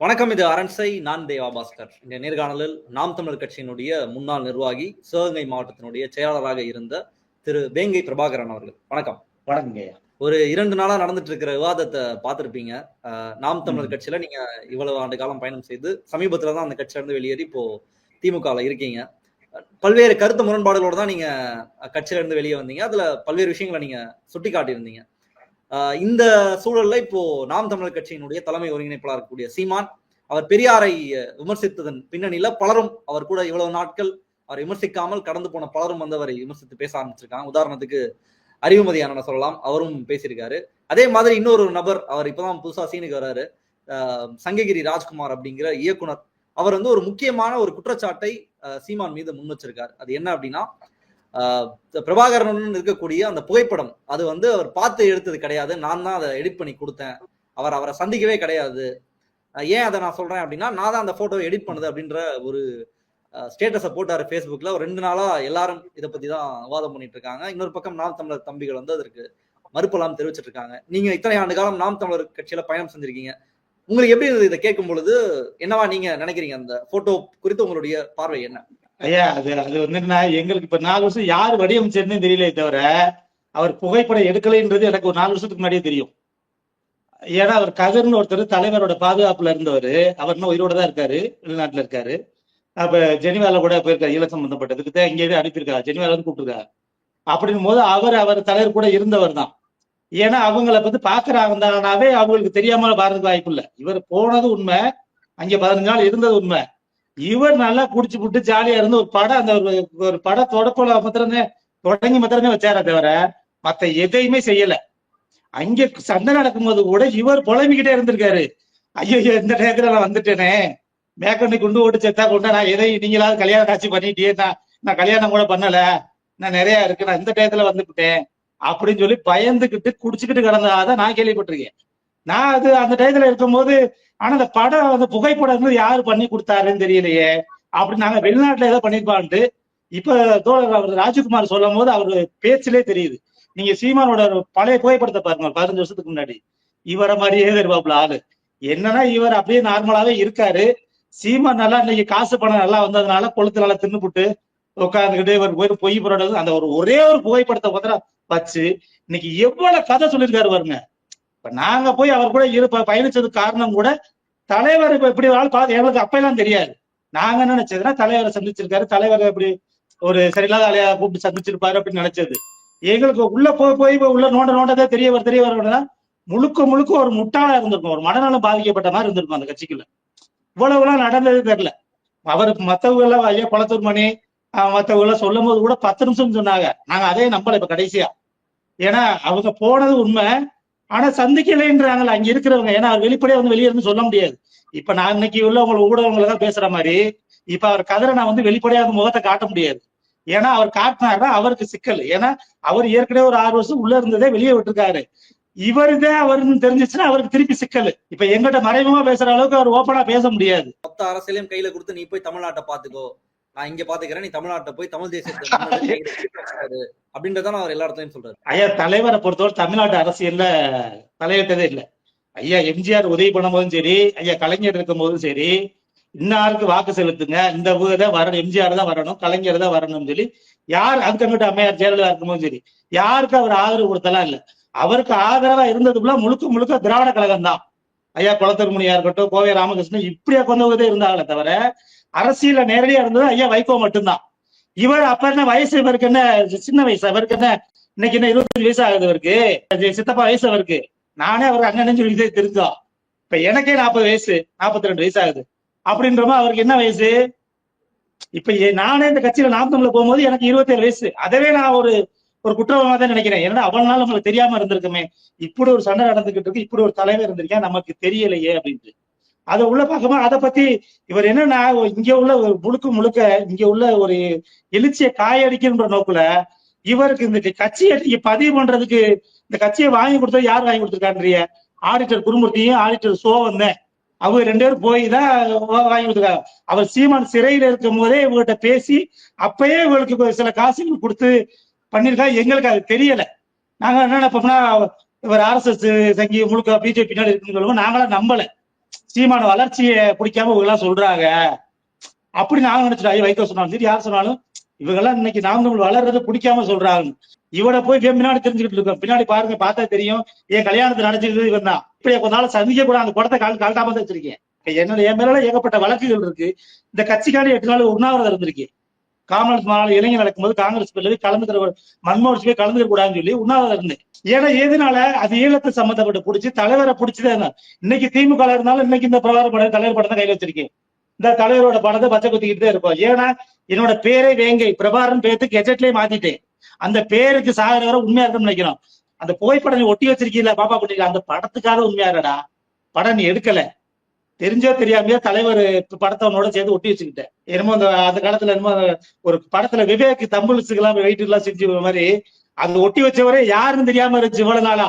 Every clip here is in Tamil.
வணக்கம். இது அரண்சை. நான் தேவா பாஸ்கர். இந்த நேர்காணலில் நாம் தமிழர் கட்சியினுடைய முன்னாள் நிர்வாகி, சிவகங்கை மாவட்டத்தினுடைய செயலாளராக இருந்த திரு வேங்கை பிரபாகரன் அவர்கள். வணக்கம். வணக்கங்க. ஒரு 2 நாளா நடந்துட்டு இருக்கிற விவாதத்தை பார்த்திருப்பீங்க. நாம் தமிழர் கட்சியில நீங்க இவ்வளவு ஆண்டு காலம் பயணம் செய்து சமீபத்துல தான் அந்த கட்சியில இருந்து வெளியேறி இப்போ திமுகல இருக்கீங்க. பல்வேறு கருத்து முரண்பாடுகளோட தான் நீங்க கட்சியில இருந்து வெளியே வந்தீங்க. அதுல பல்வேறு விஷயங்களை நீங்க சுட்டி காட்டியிருந்தீங்க. இந்த சூழல்ல இப்போ நாம் தமிழர் கட்சியினுடைய தலைமை ஒருங்கிணைப்பாளர் இருக்கக்கூடிய சீமான், அவர் பெரியாரை விமர்சித்ததன் பின்னணியில பலரும் அவர் கூட இவ்வளவு நாட்கள் அவர் விமர்சிக்காமல் கடந்து போன பலரும் வந்து அவரை விமர்சித்து பேச ஆரம்பிச்சிருக்காங்க. உதாரணத்துக்கு அறிவுமதி அண்ணனை சொல்லலாம், அவரும் பேசியிருக்காரு. அதே மாதிரி இன்னொரு நபர், அவர் இப்பதான் புதுசா சீனுக்கு வர்றாரு, சங்ககிரி ராஜ்குமார் அப்படிங்கிற இயக்குனர். அவர் வந்து ஒரு முக்கியமான ஒரு குற்றச்சாட்டை சீமான் மீது முன் வச்சிருக்காரு. அது என்ன அப்படின்னா, பிரபாகரனுடன் இருக்கக்கூடிய அந்த புகைப்படம் அது வந்து அவர் பார்த்து எடுத்தது கிடையாது, நான் தான் அதை எடிட் பண்ணி கொடுத்தேன், அவரை சந்திக்கவே கிடையாது. ஏன் அதை நான் சொல்றேன் அப்படின்னா, நான் தான் அந்த போட்டோவை எடிட் பண்ணுது அப்படின்ற ஒரு ஸ்டேட்டஸை போட்டாரு ஃபேஸ்புக்ல. ஒரு 2 நாளா எல்லாரும் இதை பத்தி தான் விவாதம் பண்ணிட்டு இருக்காங்க. இன்னொரு பக்கம் நாம் தமிழர் தம்பிகள் வந்து அதற்கு மறுப்பெல்லாம் தெரிவிச்சிட்டு இருக்காங்க. நீங்க இத்தனை ஆண்டு காலம் நாம் தமிழர் கட்சியில பயணம் செஞ்சிருக்கீங்க, உங்களுக்கு எப்படி இருந்தது இதை கேட்கும் பொழுது? என்னவா நீங்க நினைக்கிறீங்க? அந்த போட்டோ குறித்து உங்களுடைய பார்வை என்ன? ஐயா, அது வந்து எங்களுக்கு இப்ப 4 வருஷம் யாரு வடிவமைச்சேன்னு தெரியலே தவிர, அவர் புகைப்படம் எடுக்கலைன்றது எனக்கு ஒரு 4 வருஷத்துக்கு முன்னாடியே தெரியும். ஏன்னா அவர் கதிர்னு ஒருத்தர் தலைவரோட பாதுகாப்புல இருந்தவர், அவர் இன்னும் உயிரோட தான் இருக்காரு, வெளிநாட்டுல இருக்காரு. அப்ப ஜெனிவால கூட போயிருக்காரு, ஈழ சம்பந்தப்பட்டதுக்கு தான் இங்கேயே அனுப்பியிருக்காரு, ஜெனிவால இருந்து கூப்பிட்டுருக்காரு. அப்படின்னும் போது அவர் தலைவர் கூட இருந்தவர் தான். ஏன்னா அவங்கள பத்தி பாக்குறாங்கனாவே அவங்களுக்கு தெரியாம பாரதுக்கு வாய்ப்பு இல்லை. இவர் போனது உண்மை, அங்க 15 நாள் இருந்தது உண்மை. இவர் நல்லா குடிச்சு புட்டு ஜாலியா இருந்து ஒரு படம், அந்த ஒரு பட தொடப்பல தொடங்கி மாத்திரமே வச்சார தவிர மத்த எதையுமே செய்யல. அங்க சண்டை நடக்கும்போது கூட இவர் புலம்பிக்கிட்டே இருந்திருக்காரு. ஐயோ, இந்த நேரத்துல நான் வந்துட்டேனே, மேற்கொண்டு குண்டு ஓட்டு செத்தா கொண்டா, நான் எதை நீங்களாவது கல்யாண காட்சி பண்ணிட்டே, நான் கல்யாணம் கூட பண்ணல, நான் நிறைய இருக்கு, நான் இந்த டயத்துல வந்துவிட்டேன் அப்படின்னு சொல்லி பயந்துகிட்டு குடிச்சுக்கிட்டு கிடந்ததான் நான் கேள்விப்பட்டிருக்கேன். நான் அது அந்த டயத்துல இருக்கும்போது, ஆனா அந்த படம், அந்த புகைப்படம் வந்து யாரு பண்ணி கொடுத்தாருன்னு தெரியலையே அப்படின்னு நாங்க வெளிநாட்டுல ஏதோ பண்ணிருப்பான்ட்டு இப்ப அவர் ராஜகுமார் சொல்லும் போது அவரு பேச்சிலே தெரியுது. நீங்க சீமானோட பழைய புகைப்படத்தை பாருங்க, 15 வருஷத்துக்கு முன்னாடி இவரை மாதிரியே இருப்பாப்புல ஆளு. என்னன்னா இவர் அப்படியே நார்மலாவே இருக்காரு. சீமான் நல்லா இன்னைக்கு காசு பணம் நல்லா வந்ததுனால கொளுத்து நல்லா தின்னுபுட்டு உட்காந்துக்கிட்டு இவர் போய் பொய் புரட்டது, அந்த ஒரே ஒரு புகைப்படத்தை பத்திரம் வச்சு இன்னைக்கு எவ்வளவு கதை சொல்லியிருக்காரு பாருங்க. இப்ப நாங்க போய் அவர் கூட பயணிச்சதுக்கு காரணம் கூட தலைவர் இப்ப எப்படி எங்களுக்கு அப்ப எல்லாம் தெரியாது. நாங்க என்ன நினைச்சதுன்னா தலைவரை சந்திச்சிருக்காரு, தலைவரை இப்படி ஒரு சரியில்லாத ஆளையா கூப்பிட்டு சந்திச்சிருப்பாரு அப்படின்னு நினைச்சது. எங்களுக்கு உள்ள போய் உள்ள நோண்டதே தெரிய வர முழுக்க ஒரு முட்டாளா இருந்திருக்கும், ஒரு மனநலம் பாதிக்கப்பட்ட மாதிரி இருந்திருக்கும் அந்த கட்சிக்குள்ள. இவ்வளவு எல்லாம் நடந்தது தெரியல. அவருக்கு மத்தவங்க எல்லாம் ஐயா குளத்தூர் மணி மத்தவங்க எல்லாம் சொல்லும் போது கூட 10 நிமிஷம் சொன்னாங்க, நாங்க அதே நம்பல இப்ப கடைசியா. ஏன்னா அவங்க போனது உண்மை, ஆனா சந்திக்கலைன்றாங்கல்ல அங்க இருக்கிறவங்க. ஏன்னா அவர் வெளிப்படையா வந்து வெளியே இருந்து சொல்ல முடியாது. இப்ப நான் இன்னைக்கு உள்ள ஊடகங்களை தான் பேசுற மாதிரி இப்ப அவர் கதிரை நான் வந்து வெளிப்படையா முகத்தை காட்ட முடியாது. ஏன்னா அவர் காட்டினாருன்னா அவருக்கு சிக்கல். ஏன்னா அவர் ஏற்கனவே ஒரு 6 வருஷம் உள்ள இருந்ததே வெளியே விட்டுருக்காரு. இவருதான் அவருன்னு தெரிஞ்சிச்சுன்னா அவருக்கு திருப்பி சிக்கல். இப்ப எங்கிட்ட மறைமுகமா பேசுற அளவுக்கு அவர் ஓப்பனா பேச முடியாது. மொத்த அரசியலையும் கையில கொடுத்து நீ போய் தமிழ்நாட்டை பாத்துக்கோ, நான் இங்க பாத்துக்கிறேன், நீ தமிழ்நாட்டை போய் தமிழ் தேசியத்தை அப்படின்றதான் அவர் எல்லா இடத்துலயும் சொல்றாரு. ஐயா, தலைவரை பொறுத்தவரை தமிழ்நாட்டு அரசியல்ல தலையிட்டதே இல்லை. ஐயா எம்ஜிஆர் உதவி பண்ணும் போதும் சரி, ஐயா கலைஞர் இருக்கும் போதும் சரி, இன்னாருக்கு வாக்கு செலுத்துங்க, இந்த தான் வரணும், எம்ஜிஆர் தான் வரணும், கலைஞர் தான் வரணும்னு சொல்லி யார் அதுக்கங்கிட்ட அம்மையார் ஜெயலலிதா இருக்கும்போது சரி யாருக்கு அவர் ஆதரவு கொடுத்தலாம் இல்ல. அவருக்கு ஆதரவா இருந்ததுக்குள்ள முழுக்க திராவிட கழகம் தான். ஐயா குளத்தூர் முனியா இருக்கட்டும், கோவை ராமகிருஷ்ணன், இப்படியா கொண்டவங்கதே இருந்தாங்களே தவிர அரசியல நேரடியா இருந்தது ஐயா வைகோ மட்டும்தான். இவர் அப்ப என்ன வயசு, இவருக்கு என்ன சின்ன வயசு, அவருக்கு என்ன இன்னைக்கு என்ன 25 வயசு ஆகுது அவருக்கு, சித்தப்பா வயசு அவருக்கு. நானே அவருக்கு அண்ணன் சொல்லிட்டே தெரிஞ்சோம். இப்ப எனக்கே 40 வயசு, 42 வயசு ஆகுது. அப்படின்றமா அவருக்கு என்ன வயசு? இப்ப நானே இந்த கட்சியில நாம் தமிழ்ல போகும்போது எனக்கு 27 வயசு. அதவே நான் ஒரு குற்றமா தான் நினைக்கிறேன். ஏன்னா அவ்வளவு நாள் நம்மளுக்கு தெரியாம இருந்திருக்குமே, இப்படி ஒரு சண்டை நடந்துகிட்டு இருக்கு, இப்படி ஒரு தலைவர் இருந்திருக்கேன், நமக்கு தெரியலையே அப்படின்ட்டு. அதை உள்ள பார்க்கும்போது அதை பத்தி இவர் என்னன்னா இங்க உள்ள முழுக்க இங்க உள்ள ஒரு எழுச்சியை காயடிக்கின்ற நோக்குல இவருக்கு இந்த கட்சியை பதிவு பண்றதுக்கு இந்த கட்சியை வாங்கி கொடுத்தது யார் வாங்கி கொடுத்துருக்கான்றிய? ஆடிட்டர் குருமூர்த்தியும் ஆடிட்டர் சோவன் தான். அவங்க 2 பேரும் போய் தான் வாங்கி கொடுத்துருக்காங்க. அவர் சீமான் சிறையில இருக்கும் போதே இவங்ககிட்ட பேசி அப்பயே இவங்களுக்கு சில காசுகள் கொடுத்து பண்ணிருக்காங்க. எங்களுக்கு அது தெரியல. நாங்க என்ன நினைப்போம்னா இவர் RSS சங்கி முழுக்க பிஜேபி பின்னாடி இருக்குன்னு சொல்லுவோம். நாங்களாம் நம்பல. சீமான வளர்ச்சியை பிடிக்காம இவங்க எல்லாம் சொல்றாங்க அப்படி நான் நினைச்சிட்டேன். வைகோ சொன்னாலும் சரி, யார் சொன்னாலும் இவங்கெல்லாம் இன்னைக்கு நாம் தமிழ் வளர்றதை பிடிக்காம சொல்றாங்க. இவனை போய் பின்னாடி தெரிஞ்சுக்கிட்டு இருக்கோம். பின்னாடி பாருங்க, பார்த்தா தெரியும். என் கல்யாணத்தை நடந்துக்கிறது இவன் தான். இப்படி கொஞ்ச நாள் சந்திக்க கூட அந்த குடத்தை கழட்டாம தான் வச்சிருக்கேன். என் மேல ஏகப்பட்ட வழக்குகள் இருக்கு. இந்த கட்சிக்காண்டி 8 நாள் உண்ணாவிரதம் இருந்திருக்கேன். காமன்வெல்த் மாநாடு இளைஞர் நடக்கும்போது காங்கிரஸ் போய் கலந்துக்கிற மன்மோகன் போய் கலந்துக்க கூடாதுன்னு சொல்லி உண்ணாவிரதம் இருந்தேன். ஏன்னா எதுனால அது ஈழத்தை சம்பந்தப்பட்டு பிடிச்சி தலைவரை பிடிச்சதே. இன்னைக்கு திமுக இருந்தாலும் இன்னைக்கு இந்த பிரபாகர் படம் தலைவர் படம் தான் கையில வச்சிருக்கேன். இந்த தலைவரோட படத்தை பச்சை குத்திக்கிட்டு தான் இருப்போம். ஏன்னா என்னோட பேரே வேங்கை பிரபாகரன் பேருக்கு கெஜெட்லயே மாத்திட்டேன். அந்த பேருக்கு சாகர வர உண்மையா இருக்குன்னு நினைக்கிறோம். அந்த புகைப்படம் நீ ஒட்டி வச்சிருக்கீங்களா பாப்பா பண்ணிருக்க, அந்த படத்துக்காக உண்மையா இருக்கடா. படம் நீ எடுக்கல, தெரிஞ்சோ தெரியாமையோ தலைவர் படத்தவனோட சேர்ந்து ஒட்டி வச்சுக்கிட்டேன். என்னமோ அந்த காலத்துல என்னமோ ஒரு படத்துல விவேக் தம்புல்ஸுக்கு எல்லாம் வெயிட் எல்லாம் செஞ்சு மாதிரி அது ஒட்டி வச்சவரே யாருன்னு தெரியாம இருந்துச்சு இவ்வளவு நாளா.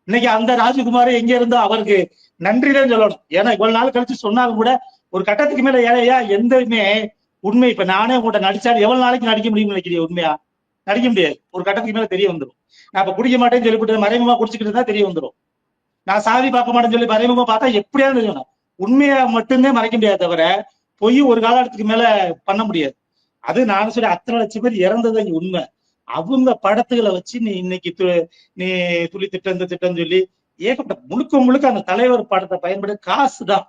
இன்னைக்கு அந்த ராஜகுமார் எங்க இருந்தோ அவருக்கு நன்றிதான் சொல்லணும். ஏன்னா இவ்வளவு நாள் கழிச்சு சொன்னாலும் கூட ஒரு கட்டத்துக்கு மேல ஏழையா எந்தமே உண்மை. இப்ப நானே உங்கள்கிட்ட நடிச்சாலும் எவ்வளவு நாளைக்கு நடிக்க முடியும்னு நினைக்கிறீங்க? உண்மையா நடிக்க முடியாது. ஒரு கட்டத்துக்கு மேல தெரிய வந்துடும். நான் இப்ப குடிக்க மாட்டேன்னு சொல்லிவிட்டு மறைமுகமா குடிச்சுக்கிட்டு தான் தெரிய வந்துடும். நான் சாதி பார்க்க மாட்டேன்னு சொல்லி மறைமுகமா பார்த்தா எப்படியாவது தெரியணும். உண்மையா மட்டும்தான் மறைக்க முடியாது தவிர பொய் ஒரு காலத்துக்கு மேல பண்ண முடியாது. அது நான் சொல்லி அத்தனை லட்சம் பேர் இறந்தது இங்க உண்மை. அவங்க படத்துகளை வச்சு நீ இன்னைக்கு நீ துளி திட்டம் இந்த திட்டம் சொல்லி ஏகப்பட்ட முழுக்க முழுக்க அந்த தலைவர் படத்தை பயன்படுத்த காசுதான்.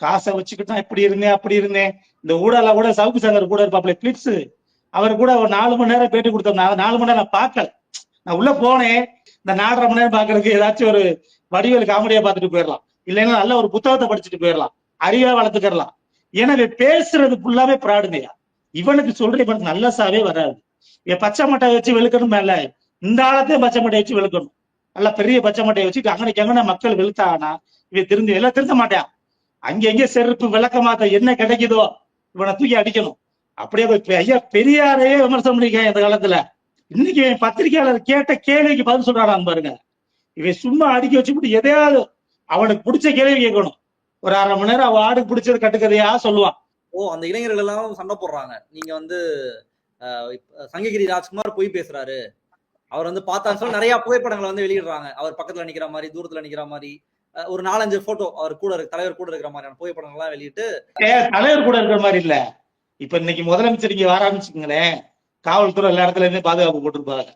காசை வச்சுக்கிட்டு தான் இப்படி இருந்தேன் அப்படி இருந்தேன். இந்த ஊடல கூட சவுக்கு சங்கர் கூட இருப்பாப்ல பிளிப்ஸ், அவர் கூட ஒரு 4 மணி நேரம் பேட்டி கொடுத்தோம். 4 மணி நேரம் நான் பார்க்கல. நான் உள்ள போனேன். இந்த 4.5 மணி நேரம் பாக்குறதுக்கு ஏதாச்சும் ஒரு வடிவேல் காமெடியா பார்த்துட்டு போயிடலாம், இல்லைன்னா நல்ல ஒரு புத்தகத்தை படிச்சுட்டு போயிடலாம், அறிவா வளர்த்துக்கலாம். எனவே பேசுறது ஃபுல்லாவே பிராடுங்கய்யா. இவனுக்கு சொல்ற இவனுக்கு நல்ல சாவே வராது. என் பச்சை மட்டை வச்சு வெளுக்கணும் மேல இந்த ஆளத்தையும் பச்சை மட்டையை வச்சு வெளுக்கணும். நல்லா பெரிய பச்சை மட்டையை வச்சுட்டு அங்கனைக்கு மக்கள் வெளுத்தானா இவன் திருந்தி எல்லாம் திருந்த மாட்டான். அங்கங்க செருப்பு விளக்க மாத்த என்ன கிடைக்குதோ இவனை தூக்கி அடிக்கணும். அப்படியே ஐயா பெரியாரையே விமர்சனம் பண்ணிருக்கேன் இந்த காலத்துல. இன்னைக்கு பத்திரிகையாளர் கேட்ட கேள்விக்கு பதில் சொல்றான் பாருங்க. இவன் சும்மா அடிக்க வச்சுட்டு எதையாவது அவனுக்கு பிடிச்ச கேள்வி கேட்கணும். ஒரு 1/2 மணி நேரம் அவன் ஆடுக்கு பிடிச்சது கட்டுக்கதையா சொல்லுவான். அந்த இளைஞர்கள் எல்லாம் சண்டை போடுறாங்க. நீங்க சங்ககிரி ராஜ்குமார் போய் பேசுறாரு, அவர் பார்த்தான்னு சொல்லி நிறைய புகைப்படங்களை வெளியிடுறாங்க. அவர் பக்கத்துல நிக்கிற மாதிரி, தூரத்துல நிக்கிற மாதிரி, ஒரு 4-5 போட்டோ அவர் கூட தலைவர் கூட இருக்கிற மாதிரியான புகைப்படங்கள்லாம் வெளியிட்டு. தலைவர் கூட இருக்கிற மாதிரி இல்ல. இப்ப இன்னைக்கு முதலமைச்சர் இங்க வர ஆரம்பிச்சுங்களேன், காவல்துறை எல்லா இடத்துலயுமே பாதுகாப்பு போட்டிருப்பாங்க.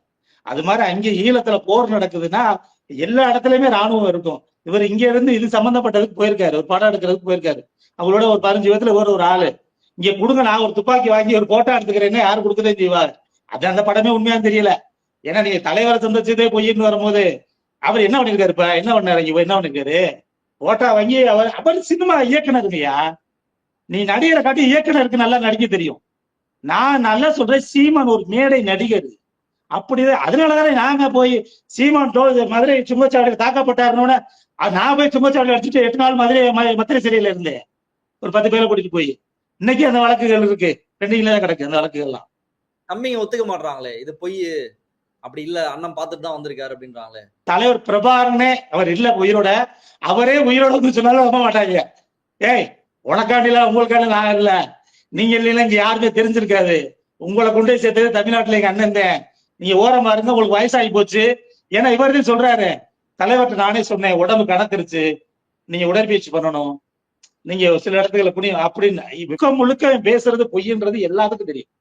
அது மாதிரி அங்கே ஈழத்துல போர் நடக்குதுன்னா எல்லா இடத்துலயுமே ராணுவம் இருக்கும். இவர் இங்க இருந்து இது சம்பந்தப்பட்டதுக்கு போயிருக்காரு, ஒரு படம் எடுக்கிறதுக்கு போயிருக்காரு. அவங்களோட ஒரு 15 வயசுல ஒரு ஆளு இங்க கொடுங்க, நான் ஒரு துப்பாக்கி வாங்கி ஒரு போட்டோ எடுத்துக்கிறேன்னு யாரு கொடுக்கதே செய்வார். அது அந்த படமே உண்மையான்னு தெரியல. ஏன்னா நீங்க தலைவரை சந்திச்சதே பொய்ன்னு வரும்போது அவர் என்ன பண்ணிருக்காரு, இப்ப என்ன பண்ணாரு, என்ன பண்ணிருக்காரு, போட்டா வாங்கி அவர் சினிமா இயக்குனருங்கய்யா. நீ நடிகரை காட்டி இயக்குனருக்கு நல்லா நடிக்க தெரியும். நான் நல்லா சொல்றேன், சீமான் ஒரு மேடை நடிகர். அப்படிதான் அதனாலதானே நாங்க போய் சீமான் மதுரை சுங்கச்சாவடியில் தாக்கப்பட்டாருன்னு நான் போய் சுங்கச்சாவடியில் அடிச்சுட்டு 8 நாள் மதுரை சிறையில இருந்தேன். ஒரு 10 பேரை கூட்டிட்டு போய் இன்னைக்கு அந்த வழக்குகள் இருக்கு, பெண்டிங்ல தான் கிடக்கு அந்த வழக்குகள் எல்லாம். தம்பிங்க ஒத்துக்க மாட்டாங்களே இது பொய், அப்படி இல்ல அண்ணன் பார்த்துட்டு தான் வந்திருக்காரு அப்படின்றாங்களே. தலைவர் பிரபாகரனே அவர் இல்ல உயிரோட, அவரே உயிரோட சொன்னாலும் நம்ப மாட்டாங்க. ஏய் உனக்காண்டில உங்களுக்காண்டி நான் இல்ல, நீங்க இல்லைன்னா இங்க யாருமே தெரிஞ்சிருக்காது. உங்களை கொண்டு சேர்த்தது தமிழ்நாட்டுல எங்க அண்ணன் தான். நீங்க ஓரமா இருங்க, உங்களுக்கு வயசாகி போச்சு. ஏன்னா இவர்தான் சொல்றாரு, தலைவர்கிட்ட நானே சொன்னேன் உடம்பு கணக்குருச்சு, நீங்க உடற்பயிற்சி பண்ணணும், நீங்க சில இடத்துல புனியும் அப்படின்னு முழுக்க பேசுறது பொய்ன்றது எல்லாத்துக்கும் தெரியும்.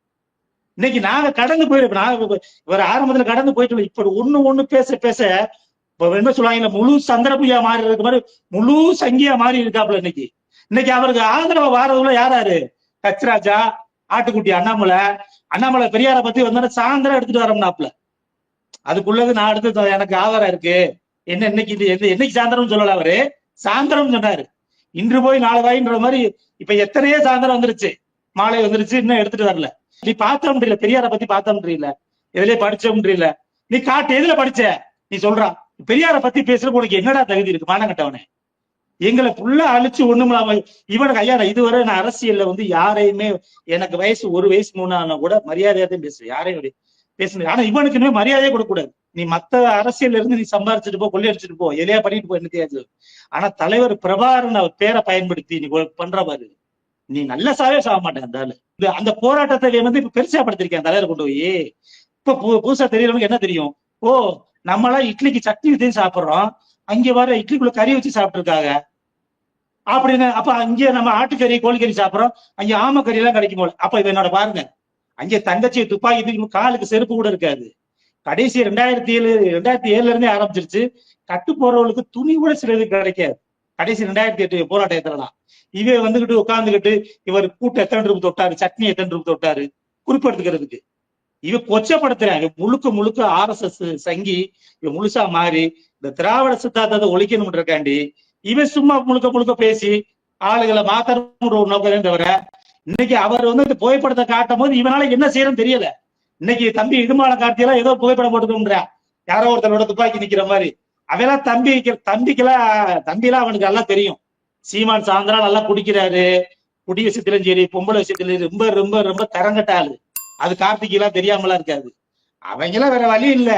இன்னைக்கு நாங்க கடந்து போயிருப்போம். இவர் ஆரம்பத்துல கடந்து போயிட்டு இப்ப ஒண்ணு பேச பேச என்ன சொல்லுவாங்க, முழு சந்திரபுயா மாறி இருக்க மாதிரி முழு சங்கியா மாறி இருக்காப்புல. இன்னைக்கு அவருக்கு ஆதரவு வாரதுல யாராரு, கச்ராஜா, ஆட்டுக்குட்டி அண்ணாமலை பெரியார பத்தி வந்தா சாயந்தரம் எடுத்துட்டு வரோம்னாப்ல. அதுக்குள்ளது நான் எடுத்து எனக்கு ஆதாரம் இருக்கு. என்னைக்கு சாயந்தரம் சொல்லல, அவரு சாயந்தரம் சொன்னாரு. இன்று போய் நாளை வாயின்ற மாதிரி இப்ப எத்தனையோ சாயந்தரம் வந்துருச்சு, மாலை வந்துருச்சு, இன்னும் எடுத்துட்டு வரல. நீ பார்த்த முடியல, பெரியார பத்தி பார்த்த முடியல, எதுலயே படிச்ச முடியல. நீ காட்டு எதுல படிச்ச, நீ சொல்றான் பெரியார பத்தி பேசுற உனக்கு என்னடா தகுதி இருக்கு? மானங்கட்டவனே, எங்களை ஃபுல்லா அழிச்சு ஒண்ணுமில்லாம இவனுக்கு ஐயா இதுவரை நான் அரசியல்ல யாரையுமே எனக்கு வயசு 1 வயசு 3 ஆனா கூட மரியாதையா தான் பேசுவேன், யாரையும் பேசணும். ஆனா இவனுக்குமே மரியாதையே கொடுக்க கூடாது. நீ மத்த அரசியல்ல இருந்து நீ சம்பாரிச்சுட்டு போ, கொள்ளையடிச்சுட்டு போ, எதையா பண்ணிட்டு போ, என்ன தெரியாது. ஆனா தலைவர் பிரபாகரன் அவர் பேரை பயன்படுத்தி நீ பண்ற பாரு, நீ நல்ல சாவே சாக மாட்டேன். அந்த ஆளு அந்த போராட்டத்தை இப்ப பெருசா படுத்திருக்கேன் தலைவர் கொண்டு போய். இப்ப புதுசா தெரியறவங்க என்ன தெரியும், ஓ நம்மளாம் இட்லிக்கு சட்னி வச்சு சாப்பிடுறோம், அங்க வர இட்லிக்குள்ள கறி வச்சு சாப்பிட்டு இருக்காங்க. அப்படின்னு. அப்ப அங்கே நம்ம ஆட்டுக்கறி கோழிக்கறி சாப்பிடுறோம், அங்கே ஆமக்கறி எல்லாம் கிடைக்கும் போல. அப்ப இது என்னோட பாருங்க, அங்கே தங்கச்சி துப்பாக்கி தூக்கி காலுக்கு செருப்பு கூட இருக்காது. கடைசி 2007 இருந்தே ஆரம்பிச்சிருச்சு. கட்டு போறவங்களுக்கு துணி கூட சிலது கிடைக்காது. கடைசி 2008 போராட்டத்துலலாம் இவன் வந்துகிட்டு உட்காந்துக்கிட்டு இவர் கூட்டு எத்தனை ரூபாய் தொட்டாரு, சட்னி எத்தனை ரூபாய் தொட்டாரு குறிப்பெடுத்துக்கிறதுக்கு இவன் கொச்சப்படுத்துறான். முழுக்க முழுக்க RSS சங்கி இவன் முழுசா மாறி இந்த திராவிட சித்தாந்தத்தை ஒழிக்கணும்ன்றக்காண்டி இவன் சும்மா முழுக்க முழுக்க பேசி ஆளுகளை மாத்தணும்ன்ற ஒரு நோக்கம் தவிர, இன்னைக்கு அவர் வந்து இந்த புகைப்படத்தை காட்டும் போது இவனால என்ன செய்யறன்னு தெரியல. இன்னைக்கு தம்பி இடுமால காட்டியெல்லாம் ஏதோ புகைப்படம் போட்டுக்கோன்றான், யாரோ ஒருத்தரோட துப்பாக்கி நிக்கிற மாதிரி. அவெல்லாம் தம்பிலாம் அவனுக்கு நல்லா தெரியும். சீமான் சாயந்தரா நல்லா குடிக்கிறாரு, குடி விஷயத்திலும் சரி பொம்பளை விஷயத்திலும் ரொம்ப ரொம்ப ரொம்ப தரங்கட்ட ஆளு. அது கார்த்திகெல்லாம் தெரியாமலாம் இருக்காது. அவங்கெல்லாம் வேற வழி இல்ல,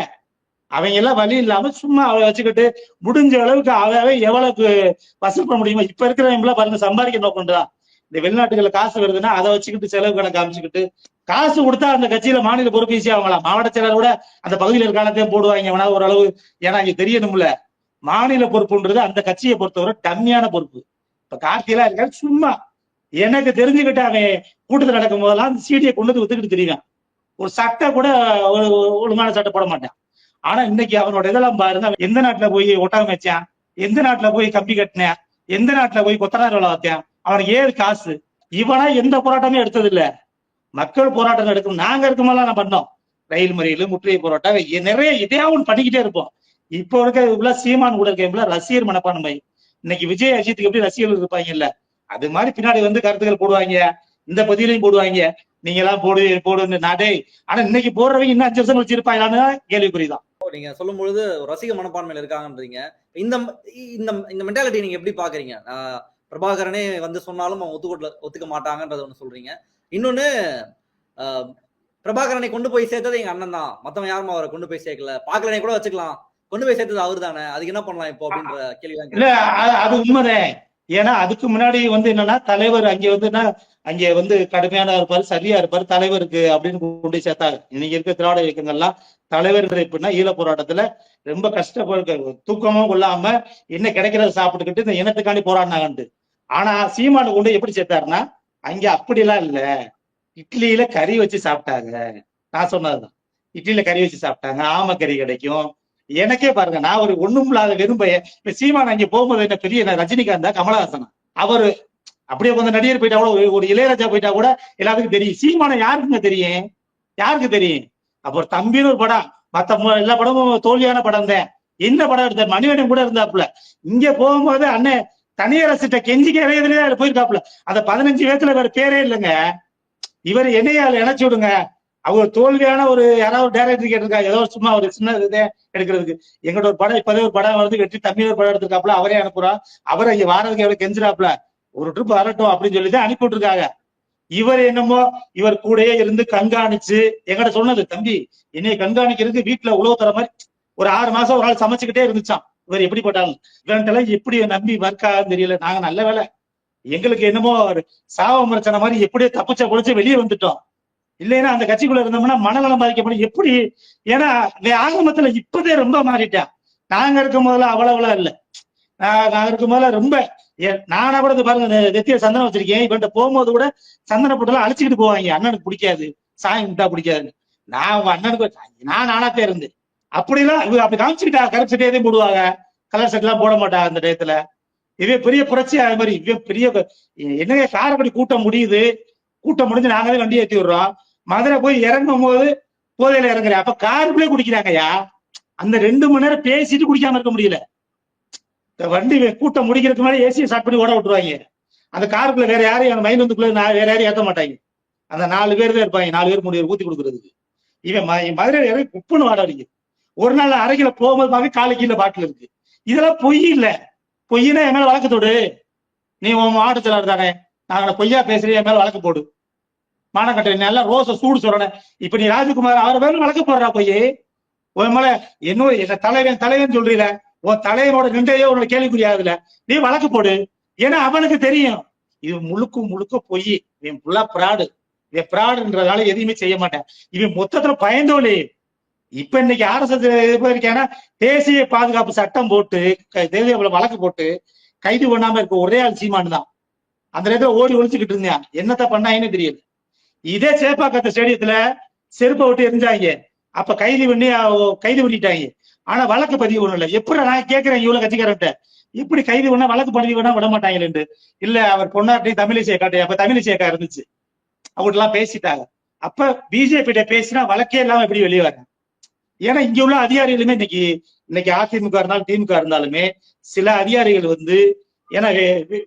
அவங்க எல்லாம் வழி இல்லாம சும்மா அவளை வச்சுக்கிட்டு முடிஞ்ச அளவுக்கு அவ எவ்வளவுக்கு வசூல் பண்ண முடியுமோ. இப்ப இருக்கிறவங்க பாருங்க சம்பாதிக்க நோக்கம்தான். இந்த வெளிநாட்டுகள்ல காசு வருதுன்னா அதை வச்சுக்கிட்டு செலவு கணக்கு காமிச்சுக்கிட்டு காசு கொடுத்தா அந்த கட்சியில மாநில பொறுப்பு ஈஸியா ஆகலாம். மாவட்ட செயலர் கூட அந்த பகுதியில் இருக்கானத்தையும் போடுவாங்க வேணா ஓரளவு. ஏன்னா இங்க தெரியணும்ல, மாநில பொறுப்புன்றது அந்த கட்சியை பொறுத்தவரை டம்மியான பொறுப்பு. இப்ப கார்த்தியெல்லாம் இருக்காரு சும்மா எனக்கு தெரிஞ்சுக்கிட்டு அவன் கூட்டத்தில் நடக்கும் போதெல்லாம் அந்த சீடியை கொண்டு வந்து ஒத்துக்கிட்டு தெரியுவேன். ஒரு சட்டை கூட ஒரு ஒழுங்கான சட்டை போட மாட்டான். ஆனா இன்னைக்கு அவனோட இதெல்லாம் பாருங்க, எந்த நாட்டுல போய் ஒட்டகம் வச்சான், எந்த நாட்டுல போய் கம்பி கட்டினேன், எந்த நாட்டுல போய் கொத்தனார் வேலை பார்த்தேன், அவனுக்கு ஏது காசு. இவனா எந்த போராட்டமே எடுத்தது இல்ல. மக்கள் போராட்டம் எடுக்கணும். நாங்க இருக்கும்போதெல்லாம் நான் பண்ணோம், ரயில் மறியல், முற்றுகை போராட்டம், நிறைய இதையா ஒன்று பண்ணிக்கிட்டே இருப்போம். இப்போ இருக்க சீமான் கூட இருக்க ரசிகர் மனப்பான்மை. இன்னைக்கு விஜய் அஜித்துக்கு எப்படி ரசிகர்கள் இருப்பாங்க இல்ல, அது மாதிரி பின்னாடி வந்து கருத்துக்கள் போடுவாங்க, இந்த பதிலையும் போடுவாங்க, நீங்க எல்லாம் போடு நாடே. ஆனா இன்னைக்கு போடுறவங்க இன்னும் 5 வருஷம் வச்சிருப்பாங்களான்னு கேள்விக்குறிதான். நீங்க சொல்லும் பொழுது ரசிக மனப்பான்மையில இருக்காங்கன்றீங்க. இந்த இந்த இந்த மென்டாலிட்டி நீங்க எப்படி பாக்குறீங்க? பிரபாகரனே வந்து சொன்னாலும் அவங்க ஒத்துக்க மாட்டாங்கன்றத ஒண்ணு சொல்றீங்க. இன்னொன்னு, பிரபாகரனை கொண்டு போய் சேர்த்தது எங்க அண்ணன் தான், மத்தவங்க யாரும் அவரை கொண்டு போய் சேர்க்கல, பாக்கலனே கூட வச்சுக்கலாம், கொண்டு போய் சேர்த்தது அவரு தானே, அதுக்கு என்ன பண்ணலாம் இப்போ அப்படின்ற கேள்வி. இல்ல அது உண்மைதான். ஏன்னா அதுக்கு முன்னாடி வந்து என்னன்னா தலைவர் அங்கே வந்து கடுமையான இருப்பாரு, சரியா இருப்பாரு தலைவருக்கு அப்படின்னு கொண்டு சேர்த்தாங்க. இன்னைக்கு இருக்க திராவிட இயக்கங்கள்லாம் தலைவர் எப்படின்னா ஈழ போராட்டத்துல ரொம்ப கஷ்டப்பட்டு தூக்கமும் கொள்ளாம என்ன கிடைக்கிறத சாப்பிட்டுக்கிட்டு இந்த இனத்துக்காண்டி போராடினாங்கன்ட்டு. ஆனா சீமானு கொண்டு எப்படி சேர்த்தாருன்னா அங்க அப்படிலாம் இல்ல, இட்லியில கறி வச்சு சாப்பிட்டாங்க. நான் சொன்னதுதான், இட்லியில கறி வச்சு சாப்பிட்டாங்க, ஆம கறி கிடைக்கும். எனக்கே பாருங்க, நான் ஒரு ஒண்ணும் இல்லாத வெறும்பைய இப்ப சீமான் அங்கே போகும்போது என்ன பெரிய ரஜினிகாந்தா கமலஹாசனா, அவரு அப்படியே கொஞ்சம் நடிகர் போயிட்டா கூட, ஒரு இளையராஜா போயிட்டா கூட எல்லாத்துக்கும் தெரியும். சீமான யாருக்குங்க தெரியும், யாருக்கு தெரியும்? அப்புறம் தம்பின்னு ஒரு படம், மத்த எல்லா படமும் தோல்வியான படம் தான். என்ன படம் எடுத்தார், மணிவண்ணன் கூட இருந்தாப்புல. இங்க போகும்போது அண்ணன் தனியரசிட்ட கெஞ்சிக்க இளையதுலயே போயிருக்காப்புல. அந்த 15 வயசுல வேற பேரே இல்லைங்க. இவர் என்னையால இணைச்சு விடுங்க, அவர் தோல்வியான ஒரு யாராவது டைரக்டர் கேட்டிருக்கா, ஏதோ சும்மா ஒரு சின்ன இதை எடுக்கிறதுக்கு. எங்கிட்ட ஒரு படம் இப்பதே ஒரு படம் வந்து வெற்றி தமிழ் ஒரு படம் எடுத்திருக்காப்புல, அவரே அனுப்புறோம். அவரை இங்க வாரதுக்கு எவ்வளவு கெஞ்சிராப்புல, ஒரு ட்ரிப் வரட்டும் அப்படின்னு சொல்லிதான் அனுப்பி விட்டுருக்காங்க. இவர் என்னமோ இவர் கூடயே இருந்து கண்காணிச்சு எங்கிட்ட சொன்னது, தம்பி என்னைய கண்காணிக்கிறதுக்கு வீட்டுல உழவு தர மாதிரி ஒரு 6 மாசம் ஒரு ஆள் சமைச்சுக்கிட்டே இருந்துச்சான். இவர் எப்படி போட்டாலும் இவன்ட்டெல்லாம் எப்படி நம்பி வர்க்கான்னு தெரியல. நாங்க நல்ல வேலை, எங்களுக்கு என்னமோ சாவ முறைச்சன மாதிரி எப்படியே தப்பிச்ச பொழிச்சு வெளியே வந்துட்டோம். இல்லைன்னா அந்த கட்சிக்குள்ள இருந்தோம்னா மனநலம் பாதிக்கப்படும். எப்படி? ஏன்னா ஆகமத்துல இப்பதே ரொம்ப மாறிட்டேன். நாங்க இருக்கும் போதுல அவ்வளவுலாம் இல்ல. நாங்க இருக்கும் போதுல ரொம்ப, நானா கூட பாருங்க நெத்திய சந்தனம் வச்சிருக்கேன், இவன்ட்ட போகும்போது கூட சந்தன போட்டெல்லாம் அழிச்சுக்கிட்டு போவாங்க. அண்ணனுக்கு பிடிக்காது, சாயம் விட்டா பிடிக்காது. நான் அண்ணனுக்கு நான் நானாத்தே இருந்து அப்படிலாம் அப்படி காமிச்சுக்கிட்டா கரெக்ட் செட்டே போடுவாங்க, கலர் செட் எல்லாம் போட மாட்டாங்க அந்த டயத்துல. இதே பெரிய புரட்சி. அது மாதிரி பெரிய என்னங்க காரைக்குடி கூட்டம் முடியுது, கூட்டம் முடிஞ்சு நாங்களே வண்டி ஏற்றி விடுறோம். மதுரை போய் இறங்கும் போது போதையில இறங்குறேன், அப்ப காருக்குள்ளே குடிக்கிறாங்கய்யா. அந்த 2 மணி நேரம் பேசிட்டு குடிக்காம இருக்க முடியல. இந்த வண்டி கூட்டம் முடிக்கிறதுக்கு மேலே ஏசியை ஸ்டார்ட் பண்ணி ஓட விட்டுருவாங்க. அந்த காருக்குள்ள வேற யாரையும் அந்த மைண்ட் வேற யாரையும் ஏற்ற மாட்டாங்க. அந்த 4 பேர் தான் இருப்பாங்க, 4 பேர் 3 பேர் ஊத்தி கொடுக்குறதுக்கு. இவன் மதுரை இறங்கி குப்புன்னு வாட அடிக்குது. ஒரு நாள் அரைக்கில போகும்போது பார்க்க காலு கீழே பாட்டில் இருக்கு. இதெல்லாம் பொய் இல்ல. பொய்னா என் மேல வழக்கு தொடு, நீ உன் மாவட்டத்தில் தானே, நாங்க பொய்யா பேசுறேன், என் மேல வழக்கு போடு. மானக்கட்டை நல்லா ரோச சூடு சொல்றேன். இப்ப நீ ராஜகுமார் அவர் மேல வழக்கு போடுறா பொய். உன் மேல என்ன தலைவன் சொல்றீல, உன் தலைவனோட நின்றையோ உன்னோட கேள்விக்குரியாதுல, நீ வழக்கு போடு. ஏன்னா அவனுக்கு தெரியும் இது முழுக்க பொய், இவன் ஃபுல்லா பிராடு. இவன் பிராடுன்றதால எதையுமே செய்ய மாட்டேன். இவன் மொத்தத்துல பயந்தோலே. இப்ப இன்னைக்கு RSS இருக்கேன்னா தேசிய பாதுகாப்பு சட்டம் போட்டு தேசிய வழக்கு போட்டு கைது பண்ணாம இருக்க ஒரே ஆள் சீமான் தான். அந்த நேரத்துல ஓடி ஒழிச்சுக்கிட்டு இருந்தேன், என்னத்த பண்ணாங்கன்னு தெரியல. இதே சேப்பாக்கத்த ஸ்டேடியத்துல செருப்பை விட்டு எரிஞ்சாங்க, அப்ப கைது பண்ணிட்டாங்க. ஆனா வழக்கு பதிவு ஒண்ணும் இல்லை. எப்படி நான் கேட்கிறேன் இவ்வளவு கட்சிக்காரர்கிட்ட, இப்படி கைது பண்ணா வழக்கு பதிவு பண்ணா விட மாட்டாங்களேன்னு. இல்ல அவர் பொன்னாட்டையும் தமிழிசையை காட்டு, அப்ப தமிழிசையக்கா இருந்துச்சு, அவங்க எல்லாம் பேசிட்டாங்க. அப்ப பிஜேபி பேசினா வழக்கே இல்லாம எப்படி வெளியே வர? ஏன்னா இங்க உள்ள அதிகாரிகளுமே இன்னைக்கு அதிமுக இருந்தாலும் திமுக இருந்தாலுமே சில அதிகாரிகள் ஏன்னா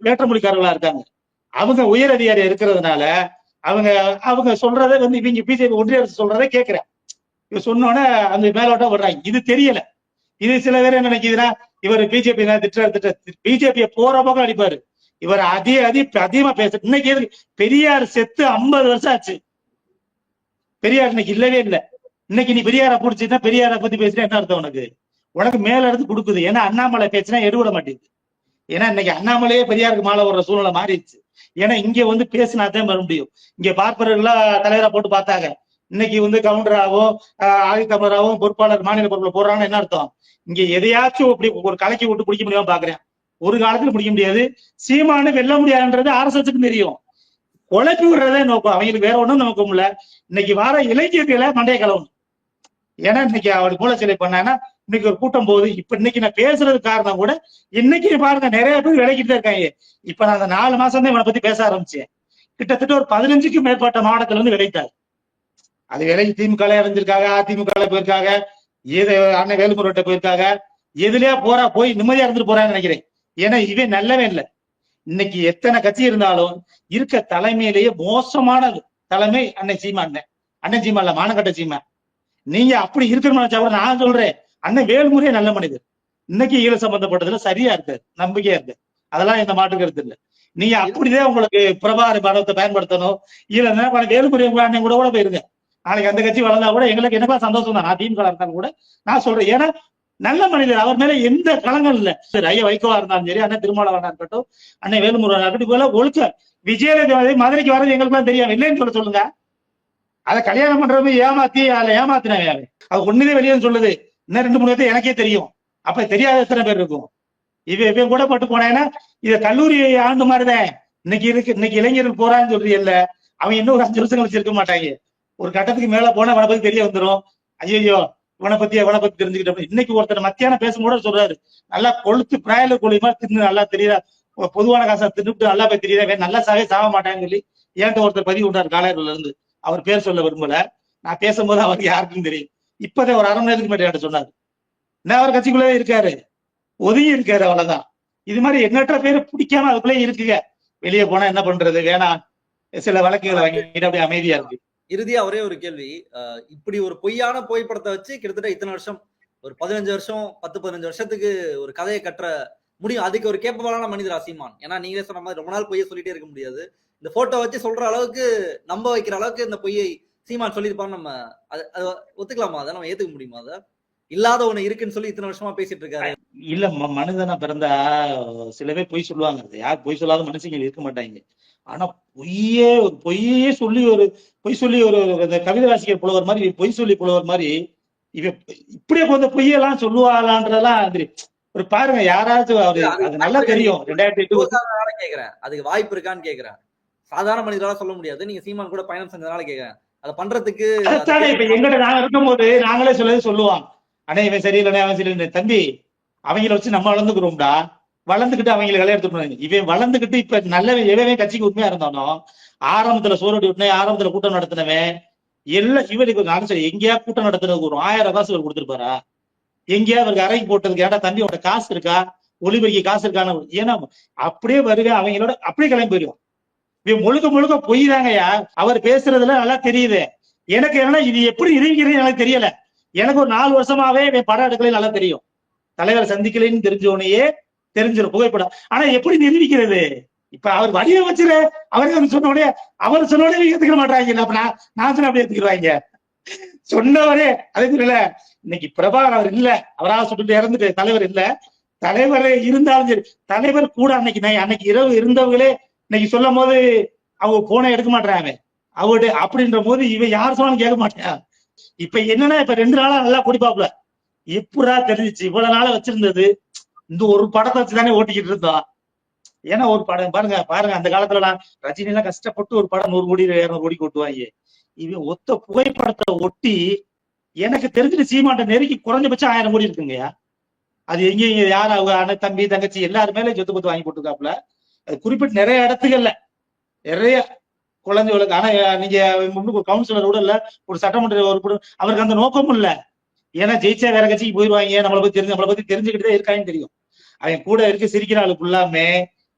வேற்றமொழிக்காரர்களா இருக்காங்க, அவங்க உயர் அதிகாரி இருக்கிறதுனால அவங்க அவங்க சொல்றதை இவங்க பிஜேபி ஒன்றிய அரசு சொல்றதை கேட்கிறேன். இவ சொன்னோன்னே அந்த மேலோட்டம் வர்றாங்க. இது தெரியல. இது சில பேர் என்ன நினைக்குதுன்னா, இவர் பிஜேபி பிஜேபியை போற பக்கம் அடிப்பாரு, இவர் அதிகமா பேச. இன்னைக்கு பெரியார் செத்து 50 வருஷம் ஆச்சு, பெரியார் இன்னைக்கு இல்லவே இல்லை. இன்னைக்கு நீ பெரியார புடிச்சுன்னா பெரியார பத்தி பேசுனா என்ன அர்த்தம்? உனக்கு மேல இருந்து கொடுக்குது. ஏன்னா அண்ணாமலை பேசுனா எடுவிட மாட்டேங்குது. ஏன்னா இன்னைக்கு அண்ணாமலையே பெரியாருக்கு மாலை வர்ற சூழ்நிலை மாறிடுச்சு. ஏன்னா இங்க பேசினாதான் வர முடியும். இங்க பார்ப்பவர்களா தலைவரா போட்டு பார்த்தாங்க. இன்னைக்கு கவுண்டராகவும் ஆதித்தமிழராகவும் பொறுப்பாளர் மாநில பொறுப்புல போடுறாங்கன்னு என்ன அர்த்தம்? இங்க எதையாச்சும் இப்படி ஒரு கலக்கி விட்டு பிடிக்க முடியாம பாக்குறேன். ஒரு காலத்துல பிடிக்க முடியாது. சீமானு வெல்ல முடியாதுன்றது அரசுக்கு தெரியும். குழப்பி விடுறதே நோக்கம், அவங்களுக்கு வேற ஒண்ணும் நோக்கம் இல்ல. இன்னைக்கு வார இலக்கியத்தில மண்டைய கலவணும். ஏன்னா இன்னைக்கு அவளுக்கு மூல சிலை பண்ணாங்கன்னா இன்னைக்கு ஒரு கூட்டம் போகுது. இப்ப இன்னைக்கு நான் பேசுறது காரணம் கூட, இன்னைக்கு பாருங்க நிறைய பேர் விலகிட்டு தான் இருக்காங்க. இப்ப நான் அந்த 4 மாசம் தான் இவனை பத்தி பேச ஆரம்பிச்சேன். கிட்டத்தட்ட ஒரு 15க்கும் மேற்பட்ட மாவட்டத்துல விளைத்தாரு. அது விலைக்கு திமுக இறந்திருக்காங்க, அதிமுக போயிருக்காங்க, அண்ணன் வேலுமுருகிட்ட போயிருக்காங்க. எதுலயா போய் நிம்மதியா இருந்துட்டு போறான்னு நினைக்கிறேன். ஏன்னா இவன் நல்லவே இல்லை. இன்னைக்கு எத்தனை கட்சி இருந்தாலும் இருக்க தலைமையிலேயே மோசமானது தலைமை அண்ணன் சீமா. அண்ணன் சீமா இல்ல, மானக்கட்ட சீமா. நீங்க அப்படி இருக்கணும்னு நினைச்சா கூட நான் சொல்றேன், அண்ணன் வேலுமுறையே நல்ல மனிதர். இன்னைக்கு ஈழ சம்பந்தப்பட்டதுல சரியா இருக்கு, நம்பிக்கையா இருக்கு. அதெல்லாம் எந்த மாற்று கருத்து இல்லை. நீங்க அப்படிதான் உங்களுக்கு பிரபாகர பணத்தை பயன்படுத்தணும். இல்லைன்னா வேலுமுறை அண்ணன் கூட போயிருங்க. நாளைக்கு அந்த கட்சி வளர்ந்தா கூட எங்களுக்கு என்னப்பா சந்தோஷம் தான். நான் திமுக இருந்தாலும் கூட நான் சொல்றேன். ஏன்னா நல்ல மனிதர், அவர் மேல எந்த களங்கள் இல்ல. சரி, ஐயா வைகோவா இருந்தாலும் சரி, அண்ணன் திருமாவளவனா இருக்கட்டும், அண்ணன் வேலுமுருகனா இருக்கட்டும், போல ஒழுக்க விஜயலட்சுமி மதுரைக்கு வர்றது எங்களுக்கு தான் தெரியும், இல்லைன்னு சொல்லுங்க. அதை கல்யாணம் பண்றது ஏமாத்தி அதுல ஏமாத்தினாங்க. அது ஒண்ணுதே வெளியே சொல்லுது. இன்னும் 2-3 பேர் எனக்கே தெரியும். அப்ப தெரியாத எத்தனை பேர் இருக்கும். இவன் கூட பட்டு போனேன்னா இத கல்லூரி ஆண்டு மாதிரிதான் இன்னைக்கு இளைஞர்கள் போறான்னு சொல்றீங்கல்ல, அவன் இன்னும் ஒரு 5 வருஷம் கழிச்சு இருக்க மாட்டாங்க. ஒரு கட்டத்துக்கு மேல போனா இவனை பத்தி தெரிய வந்துடும். ஐயோ இவனை பத்தி தெரிஞ்சுக்கிட்டோம். இன்னைக்கு ஒருத்தர் மத்தியானம் பேசும்போது சொல்றாரு, நல்லா கொளுத்து பிராயலர் கோழிமா தின்னு நல்லா தெரியுதா, பொதுவான காசை தின்னுட்டு நல்லா போய் தெரியுதா, நல்லா சாக மாட்டாங்கன்னு சொல்லி ஏன்ட்ட ஒருத்தர் பதிவு விட்டார் காலையில இருந்து. அவர் பேர் சொல்ல விரும்பல. நான் பேசும்போது அவருக்கு யாருக்குன்னு தெரியும். இப்பதான் ஒரு 1/2 மணி நேரத்துக்கு முன்னாடி சொன்னாரு. நான் அவர் கட்சிக்குள்ளே இருக்காரு, ஒதுங்கி இருக்காரு, அவ்வளவுதான். இது மாதிரி எண்ணற்ற பேரு பிடிக்காம அதுக்குள்ளே இருக்குங்க. வெளியே போனா என்ன பண்றது, வேணாம் சில வழக்குகளை வாங்கிட்டு அப்படியே அமைதியா இருக்கு. இறுதியா ஒரே ஒரு கேள்வி. இப்படி ஒரு பொய்யான புகைப்படத்தை வச்சு கிட்டத்தட்ட இத்தனை வருஷம், ஒரு 15 வருஷம் 10-15 வருஷத்துக்கு ஒரு கதையை கட்டுற முடியும். அதுக்கு ஒரு கேப்பபிளான மனிதர் சீமான். ஏன்னா நீங்களே சொன்ன மாதிரி ரொம்ப நாள் பொய்யை சொல்லிட்டே இருக்க முடியாது. இந்த போட்டோ வச்சு சொல்ற அளவுக்கு, நம்ப வைக்கிற அளவுக்கு இந்த பொய்யை சீமான் சொல்லியிருப்பான்னு நம்ம அதை ஒத்துக்கலாமா? அதை நம்ம ஏத்துக்க முடியுமா? அதை இல்லாத ஒண்ணு இருக்குன்னு சொல்லி இத்தனை வருஷமா பேசிட்டு இருக்காரு. இல்ல, மனிதனா பிறந்தா சில பேர் பொய் சொல்லுவாங்க. யார் பொய் சொல்லாத மனுஷங்க இருக்க மாட்டாங்க. ஆனா பொய்யே சொல்லி பொய் சொல்லி ஒரு கவிதை வாசிக்கிற புலவர் மாதிரி, பொய் சொல்லி புலவர் மாதிரி இவ இப்படியே கொஞ்சம் பொய்யெல்லாம் சொல்லுவாங்களான்றதெல்லாம் ஒரு பாருங்க. யாராச்சும் அது நல்லா தெரியும். 2008 கேக்குறேன், அதுக்கு வாய்ப்பு இருக்கான்னு கேக்குறேன். சாதாரண மனிதரால சொல்ல முடியாது. நீங்க சீமான் கூட பயணம் செஞ்சதுனால கேக்குறேன். அதை பண்றதுக்கு இப்ப எங்கிட்ட நாங்க இருக்கும் போது நாங்களே சொல்லுவான், அண்ணே இவன் சரியில்லை, அவன் சரியில்லை. தம்பி, அவங்கள வச்சு நம்ம வளர்ந்துக்கிறோம்டா, வளர்ந்துகிட்டு அவங்களை விளையாடுத்து. இவன் வளர்ந்துகிட்டு இப்ப நல்லவன் எவன் கட்சிக்கு உண்மையா இருந்தானோ, ஆரம்பத்துல சோறுடி விட்டுனே, ஆரம்பத்துல கூட்டம் நடத்தினவன் எல்லாம் இவருக்கு நான் சொல்லி எங்கேயா கூட்டம் நடத்துறதுக்கு ஒரு 1000 காசு இவர் கொடுத்துருப்பாரா? எங்கேயா அவருக்கு அறைக்கு போட்டதுக்கு ஏன்டா தம்பி உட காசு இருக்கா, ஒளிபெருக்கி காசு இருக்கான்னு. ஏன்னா அப்படியே வருக அவங்களோட அப்படியே கிளம்பி போயிடுவான். இவன் முழுக்க பொய் தாங்கய்யா. அவர் பேசுறதுல நல்லா தெரியுது. எனக்கு என்னன்னா இது எப்படி இருக்கிறது எனக்கு தெரியல. எனக்கு ஒரு 4 வருஷமாவே படம் எடுக்கல நல்லா தெரியும். தலைவர் சந்திக்கலைன்னு தெரிஞ்சோனையே தெரிஞ்சிடும் புகைப்படம். ஆனா எப்படி நிரூபிக்கிறது? இப்ப அவர் வடிவமைச்சிரு அவருக்கு சொன்ன உடனே அவர் சொன்ன உடனே ஏத்துக்க மாட்டாங்க. அப்ப நான் சொன்ன அப்படி ஏத்துக்கிடுவாங்க. சொன்னவரே அதே தெரியல. இன்னைக்கு பிரபாகர் அவர் இல்ல, அவராக சொல்லிட்டு இறந்துட்டு தலைவர் இல்ல. தலைவர் இருந்தாலும் சரி, தலைவர் கூட அன்னைக்கு இரவு இருந்தவங்களே இன்னைக்கு சொல்லும் போது அவங்க போனை எடுக்க மாட்டாங்க அவரு. அப்படின்ற போது இவன் யார் சொன்னாலும் கேட்க மாட்டேன். இப்ப என்னன்னா இப்ப 2 நாளா நல்லா குடிப்பாப்புல. எப்படா தெரிஞ்சிச்சு? இவ்வளவு நாள வச்சிருந்தது இந்த ஒரு படத்தை வச்சுதானே ஓட்டிக்கிட்டு இருந்தோம். ஏன்னா ஒரு படம் பாருங்க பாருங்க, அந்த காலத்துல எல்லாம் ரஜினி எல்லாம் கஷ்டப்பட்டு ஒரு படம் 100 கோடி 200 கோடி கொட்டுவாங்க. இவன் ஒத்த புகைப்படத்தை ஒட்டி எனக்கு தெரிஞ்சுட்டு சீமாட்ட நெருக்கி குறைஞ்சபட்சம் 1000 கோடி இருக்குங்கய்யா. அது எங்க யார் அவங்க அண்ணன் தம்பி தங்கச்சி எல்லாருமே சொத்து பத்து வாங்கி போட்டுருக்காப்புல. அது குறிப்பிட்டு நிறைய இடத்துகள்ல நிறைய குழந்தைகளுக்கு. ஆனா நீங்க முன்னுக்கு ஒரு கவுன்சிலர் கூட இல்ல, ஒரு சட்டமன்ற உறுப்பினர், அவருக்கு அந்த நோக்கமும் இல்ல. ஏன்னா ஜெயிச்சா வேற கட்சிக்கு போயிருவாங்க, நம்மளை பத்தி தெரிஞ்சுக்கிட்டே இருக்கான்னு தெரியும். அவன் கூட இருக்கு சிரிக்கிற ஆளு ஃபுல்லாமே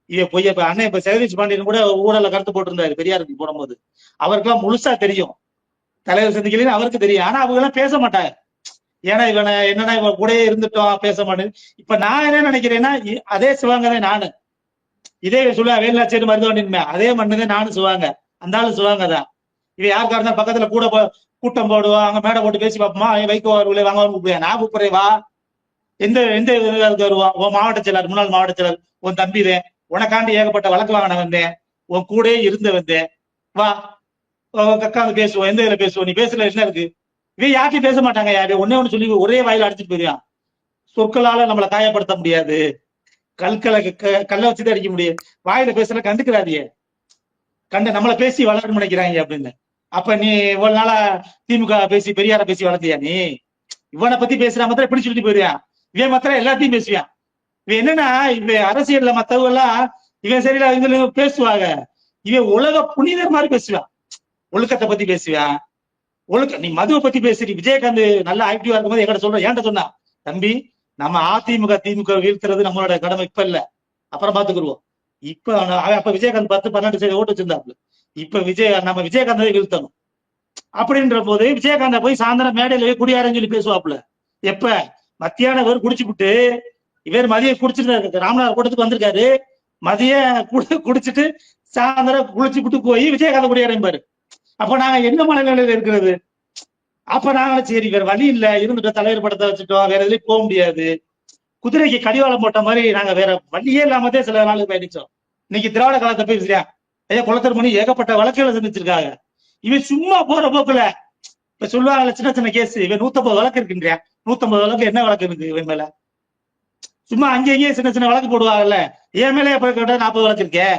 இவன் பொய்ய. அண்ணன் இப்ப ஜெகதீஷ் பாண்டியன் கூட ஊழல கருத்து போட்டிருந்தாரு பெரியாருக்கு போடும்போது. அவருக்கெல்லாம் முழுசா தெரியும், தலைவர் சந்திக்கலன்னு அவருக்கு தெரியும். ஆனா அவங்க எல்லாம் பேச மாட்டாங்க. ஏன்னா இவனை என்னன்னா இவன் கூடயே இருந்துட்டோம் பேச மாட்டேன். இப்ப நான் என்ன நினைக்கிறேன்னா, அதே சிவாங்கதான் நானு, இதே சொல்லுவேன் வேலாச்சேரி மருத்துவமனை அதே மண்ணுதான் நானும் சிவாங்க, அந்த ஆளு சிவாங்க தான். இவன் யாருக்கா இருந்தா பக்கத்துல கூட கூட்டம் போடுவோம், அங்க மேடை போட்டு பேசி பார்ப்போமா, வைகோ அவர்களே வாங்க கூப்பிடுவேன், நான் கூப்பிடுறேன் வா. எந்த எந்த வருவான், உன் மாவட்ட செயலர் முன்னாள் மாவட்ட செயலர் உன் தம்பிதேன், உனக்காண்டி ஏகப்பட்ட வழக்கு வாங்கின வந்தேன், உன் கூட இருந்து வந்தேன், வா கக்காந்து பேசுவோம், எந்த இதுல பேசுவோம், நீ பேசல என்ன இருக்கு. இவன் யார்ட்டையும் பேச மாட்டாங்க. யாரு ஒன்னே சொல்லி ஒரே வாயில அடிச்சுட்டு போயிருவான். சொற்களால நம்மளை காயப்படுத்த முடியாது, கல்லை வச்சுதான் அடிக்க முடியும், வாயில பேசல கண்டுக்கிறாதியே, நம்மளை பேசி வளர நினைக்கிறாங்க அப்படின்னு. அப்ப நீ இவ்வளவு நாளா திமுக பேசி பெரியார பேசி வளர்த்தியா நீ? இவனை பத்தி பேசுற மாத்திரம் எப்படி சொல்லிட்டு போயிருவான். இவன் மாத்திரம் எல்லாத்தையும் பேசுவான். இவன் என்னன்னா இவன் அரசியல்ல மத்தவங்க எல்லாம் இவன் சரியில்ல இவங்க பேசுவாங்க, இவன் உலக புனிதர் மாதிரி பேசுவான், ஒழுக்கத்தை பத்தி பேசுவான். நீ மதுவை பத்தி பேசுறீ, விஜயகாந்த் நல்லா ஆக்டிவா இருக்கும்போது என்கிட்ட சொல்ற, ஏன்ட்ட சொன்னா, தம்பி நம்ம அதிமுக திமுக வீழ்த்துறது நம்மளோட கடமை இப்ப இல்ல, அப்புறம் பாத்துக்குருவோம். இப்ப அப்ப விஜயகாந்த் 10-12 ஓட்டு வச்சிருந்தாப்புல. இப்ப நம்ம விஜயகாந்தை வீழ்த்தணும் அப்படின்ற போது விஜயகாந்த போய் சாயந்தரம் மேடையில குடியாரன்னு சொல்லி பேசுவாப்புல. எப்ப மத்தியானம் இவர் குடிச்சுட்டு, இவர் மதியம் குடிச்சிட்டு ராமநாதர் கூட்டத்துக்கு வந்திருக்காரு, மதியம் குடிச்சிட்டு சாயந்தரம் குளிச்சுட்டு போய் விஜயகாந்த குடியாரம்பாரு. அப்ப நாங்க என்ன மனநிலையில இருக்கிறது? அப்ப நாங்க சரி வேற வழி இல்ல, இருந்துட்டு தலைவர் படத்தை வச்சுட்டோம், வேற எதுலயும் போக முடியாது, குதிரைக்கு கடிவாளம் போட்ட மாதிரி நாங்க வேற வழியே இல்லாமதே சில நாளுக்கு பயணிச்சோம். இன்னைக்கு திராவிட காலத்தை பேசுறியா ஐயா, குளத்தூர் மணி ஏகப்பட்ட வழக்குகளை சந்திச்சிருக்காங்க. இவன் சும்மா போற போக்குல இப்ப சொல்லுவாங்க சின்ன சின்ன கேஸ், இவன் 150 வழக்கு இருக்குன்றியா, 150 வழக்கு என்ன வழக்கு இருக்கு இவன் மேல? சும்மா அங்கேயே சின்ன சின்ன வழக்கு போடுவாங்கல்ல, என் மேலே 40 வழக்கு இருக்கே.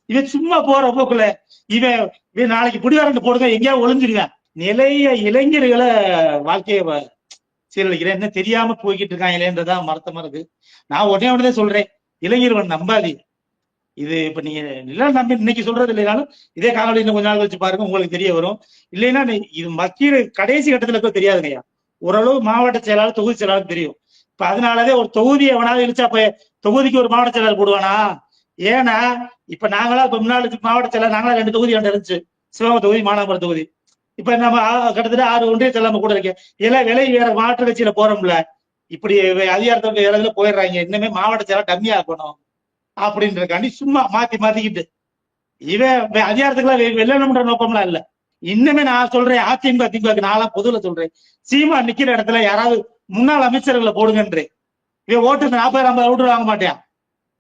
இவன் சும்மா போற போக்குல இவன் நாளைக்கு குடிவாரண்டு போடுங்க எங்கேயாவது ஒளிஞ்சிருவேன். நிலைய இளைஞர்களை வாழ்க்கைய சீரழிக்கிறேன், என்ன தெரியாம போய்கிட்டு இருக்காங்களேன்றதான் மருத்தமா இருக்கு. நான் ஒன்னே சொல்றேன், இளைஞர்கள் நம்பாதி. இது இப்ப நீங்க நிலம் நம்பி இன்னைக்கு சொல்றது இல்லைனாலும் இதே காணொலி இன்னும் கொஞ்ச நாள் வச்சு பாருங்க, உங்களுக்கு தெரிய வரும். இல்லைன்னா இது மத்திய கடைசி கட்டத்துல இருக்க தெரியாதுங்கய்யா. ஓரளவு மாவட்ட செயலாளர் தொகுதி செயலாளர் தெரியும். இப்ப அதனாலதே ஒரு தொகுதியை எவனாவது இழிச்சா அப்ப தொகுதிக்கு ஒரு மாவட்ட செயலாளர் போடுவானா? ஏன்னா இப்ப நாங்களா இப்ப முன்னாள் மாவட்ட செயலர் நாங்களா 2 தொகுதி இருந்துச்சு, சிவகங்கை தொகுதி மானாமரம் தொகுதி. இப்ப நம்ம கிட்டத்தட்ட 6 ஒன்றிய செயலாளர் கூட இருக்கேன். எல்லாம் விலை வேற மாற்று கட்சியில போறோம்ல, இப்படி அதிகாரத்தை இடத்துல போயிடுறாங்க. இன்னுமே மாவட்ட செயலாளர் டம்மியா இருக்கணும் அப்படின்றக்காண்டி சும்மா மாத்திக்கிட்டு இவன் அதிகாரத்துக்குலாம் வெல்லணும்ன்ற நோக்கம்லாம் இல்ல. இன்னுமே நான் சொல்றேன், அதிமுக திமுக நான்லாம் பொதுல சொல்றேன், சீமா நிக்கிற இடத்துல யாராவது முன்னாள் அமைச்சர்களை போடுங்கன்றேன். இவன் ஓட்டு 40-50 ஓட்டு வாங்க மாட்டேன்.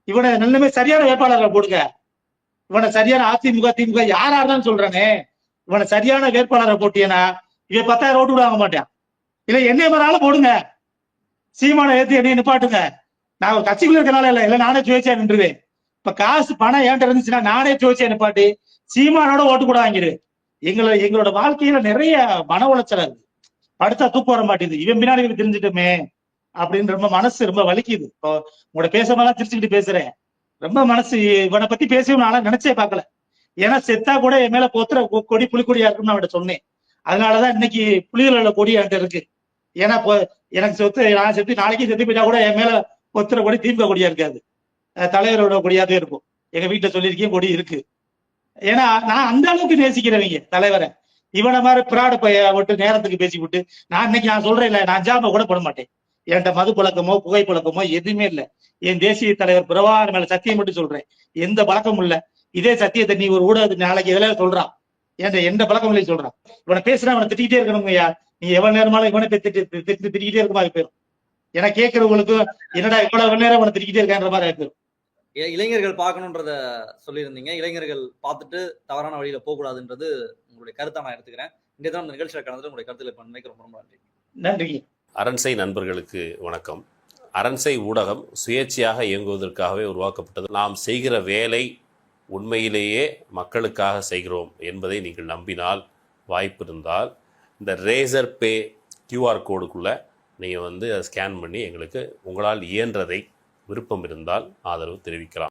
இவனை நல்லமே சரியான வேட்பாளர்களை போடுங்க. இவனை சரியான அதிமுக திமுக யாரா இருந்தாலும் சொல்றானே, இவனை சரியான வேட்பாளரை போட்டியனா இவன் 10,000 ஓட்டு வாங்க மாட்டான். இல்ல என்னைய மறாலும் போடுங்க, சீமானை ஏத்தி என்னைய நிப்பாட்டுங்க. நான் ஒரு கட்சிக்குள்ள இருக்கனால இல்ல நானே சுயேட்சையா நின்றுவேன். இப்ப காசு பணம் ஏன்ட்ட இருந்துச்சுன்னா நானே சுயேட்சையா நிப்பாட்டி சீமானோட ஓட்டு கூட வாங்கிடுவேன். எங்களோட வாழ்க்கையில நிறைய மன உளைச்சல் இருக்கு, படுத்தா தூக்கம் வர மாட்டேங்குது, இவன் பின்னாடி தெரிஞ்சுட்டோமே அப்படின்னு ரொம்ப மனசு ரொம்ப வலிக்குது. இப்போ உங்களோட பேசாமலாம் சிரிச்சுக்கிட்டு பேசுறேன், ரொம்ப மனசு இவனை பத்தி பேசவும் நானும் நினைச்சே பார்க்கல. ஏன்னா செத்தா கூட என் மேல போத்துற கொடி புலிக்கொடியா இருக்குன்னு அவன்கிட்ட சொன்னேன். அதனாலதான் இன்னைக்கு புலிகளோட கொடி என்கிட்ட இருக்கு. ஏன்னா எனக்கு நான் செத்து நாளைக்கு செத்து போயிட்டா கூட என் மேல பொத்துற கொடி திமுக கொடியா இருக்காது, தலைவரோட கொடியாவே இருக்கும். எங்க வீட்டுல சொல்லியிருக்கேன், கொடி இருக்கு. ஏன்னா நான் அந்த அளவுக்கு நேசிக்கிறவங்க தலைவரை. இவனை மாதிரி பிராட பைய விட்டு நேரத்துக்கு பேசி விட்டு நான் இன்னைக்கு நான் சொல்றேன் இல்ல, நான் ஜாம கூட போட மாட்டேன். என்கிட்ட மது பழக்கமோ புகை பழக்கமோ எதுவுமே இல்லை. என் தேசிய தலைவர் பிரபாகரன் மேல சத்தியம் மட்டும் சொல்றேன், எந்த பழக்கமும் இல்ல. இதே சத்தியத்தை நீ ஒரு ஊடகத்துக்கு நாளைக்கு இதுல சொல்றான், எந்த பழக்கம் இல்லை சொல்றான். இவனை பேசுனா அவனை திட்டிகிட்டே இருக்கணும் ஐயா. நீ எவ்வளவு நேரமாலும் இவனை திட்டிக்கிட்டே இருக்க மாதிரி போயிடும். ஏன்னா கேட்கறவங்களுக்கு என்னடா இவ்வளவு நேரம் அவனை திட்டிக்கிட்டே இருக்கான்ற மாதிரி போயிடும். இளைஞர்கள் பார்க்கணுன்றத சொல்லியிருந்தீங்க, இளைஞர்கள் பார்த்துட்டு தவறான வழியில போகக்கூடாதுன்றது உங்களுடைய கருத்தை நான் எடுத்துக்கிறேன். இன்றைய தினம் நிகழ்ச்சியில் கலந்து உங்களுடைய கருத்துல பண்ணி ரொம்ப ரொம்ப நன்றி. நன்றி. அரண்சை நண்பர்களுக்கு வணக்கம். அரண்சை ஊடகம் சுயேட்சையாக இயங்குவதற்காகவே உருவாக்கப்பட்டது. நாம் செய்கிற வேலை உண்மையிலேயே மக்களுக்காக செய்கிறோம் என்பதை நீங்கள் நம்பினால், வாய்ப்பு இருந்தால் இந்த ரேசர் பே கியூஆர் கோடுக்குள்ளே நீங்கள் அதை ஸ்கேன் பண்ணி எங்களுக்கு உங்களால் இயன்றதை விருப்பம் இருந்தால் ஆதரவு தெரிவிக்கலாம்.